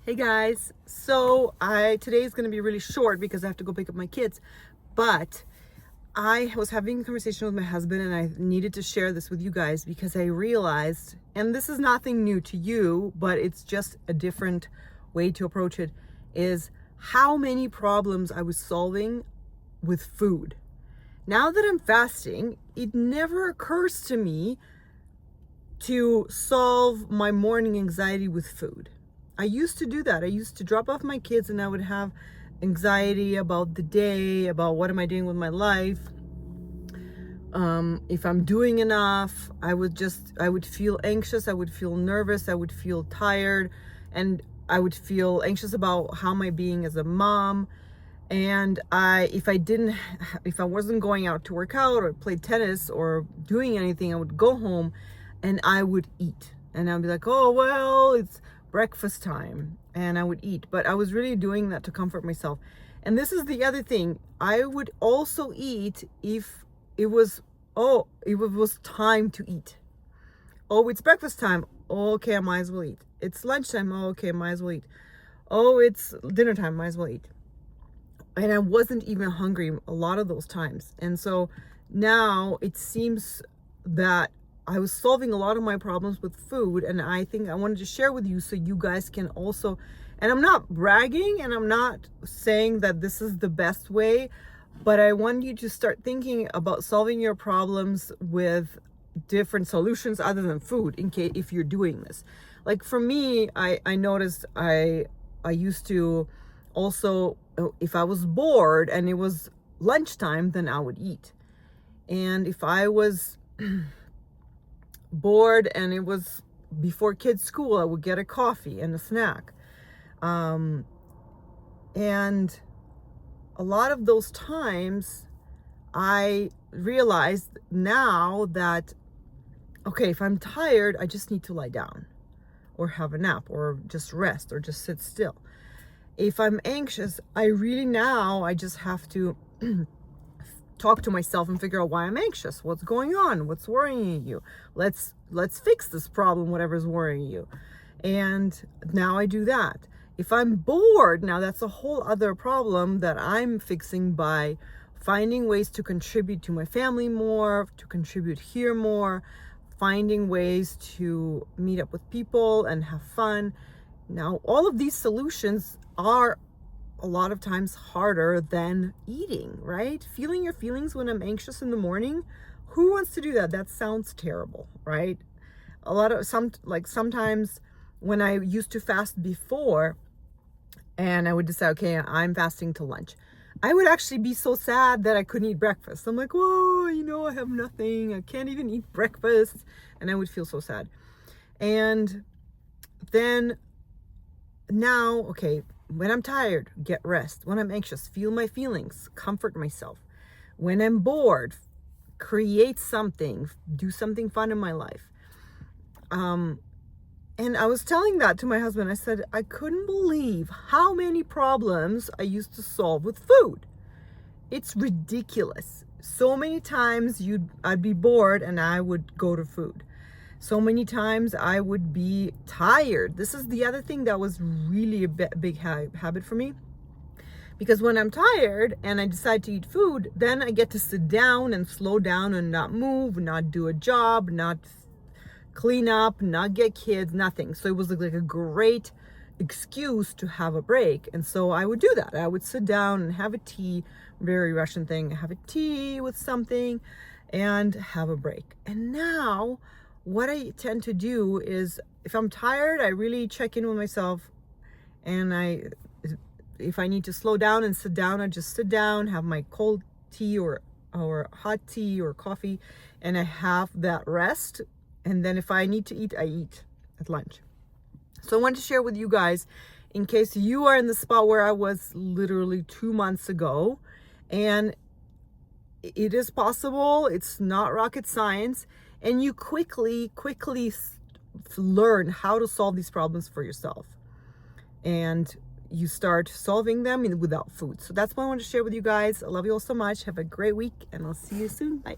Hey guys, so today is going to be really short because I have to go pick up my kids, but I was having a conversation with my husband and I needed to share this with you guys because I realized, and this is nothing new to you, but it's just a different way to approach it, is how many problems I was solving with food. Now that I'm fasting, it never occurs to me to solve my morning anxiety with food. I used to do that. I used to drop off my kids and I would have anxiety about the day, about what am I doing with my life. If I'm doing enough, I would feel anxious, I would feel nervous, I would feel tired, and I would feel anxious about how am I being as a mom. And if I wasn't going out to work out or play tennis or doing anything, I would go home and I would eat. And I'd be like, oh, well, it's breakfast time, and I would eat. But I was really doing that to comfort myself. And this is the other thing. I would also eat if it was time to eat. Oh, it's breakfast time. Oh, okay, I might as well eat. It's lunchtime. Oh, okay, I might as well eat. Oh, it's dinner time. Might as well eat. And I wasn't even hungry a lot of those times. And so now it seems that I was solving a lot of my problems with food, and I think I wanted to share with you so you guys can also, and I'm not bragging and I'm not saying that this is the best way, but I want you to start thinking about solving your problems with different solutions other than food if you're doing this. Like for me, I noticed I used to also, if I was bored and it was lunchtime, then I would eat. And if I was bored and it was before kids' school, I would get a coffee and a snack. And a lot of those times I realized now that, okay, if I'm tired, I just need to lie down or have a nap or just rest or just sit still. If I'm anxious, I just have to talk to myself and figure out why I'm anxious. What's going on? What's worrying you? Let's fix this problem, whatever's worrying you. And now I do that. If I'm bored, now that's a whole other problem that I'm fixing by finding ways to contribute to my family more, to contribute here more, finding ways to meet up with people and have fun. Now, all of these solutions are a lot of times harder than eating, right? Feeling your feelings when I'm anxious in the morning. Who wants to do that? That sounds terrible, right? Sometimes when I used to fast before and I would decide, okay, I'm fasting to lunch, I would actually be so sad that I couldn't eat breakfast. I'm like, whoa, I have nothing. I can't even eat breakfast. And I would feel so sad. And then now, okay, when I'm tired, get rest. When I'm anxious, feel my feelings, comfort myself. When I'm bored, create something, do something fun in my life. And I was telling that to my husband. I said, I couldn't believe how many problems I used to solve with food. It's ridiculous. So many times I'd be bored and I would go to food. So many times I would be tired. This is the other thing that was really a big habit for me. Because when I'm tired and I decide to eat food, then I get to sit down and slow down and not move, not do a job, not clean up, not get kids, nothing. So it was like a great excuse to have a break. And so I would do that. I would sit down and have a tea, very Russian thing, have a tea with something and have a break. And now what I tend to do is if I'm tired, I really check in with myself, and if I need to slow down and sit down, I just sit down, have my cold tea or hot tea or coffee, and I have that rest. And then if I need to eat, I eat at lunch. So I wanted to share with you guys in case you are in the spot where I was literally 2 months ago, and it is possible. It's not rocket science. And you quickly learn how to solve these problems for yourself. And you start solving them without food. So that's what I want to share with you guys. I love you all so much. Have a great week, and I'll see you soon. Bye.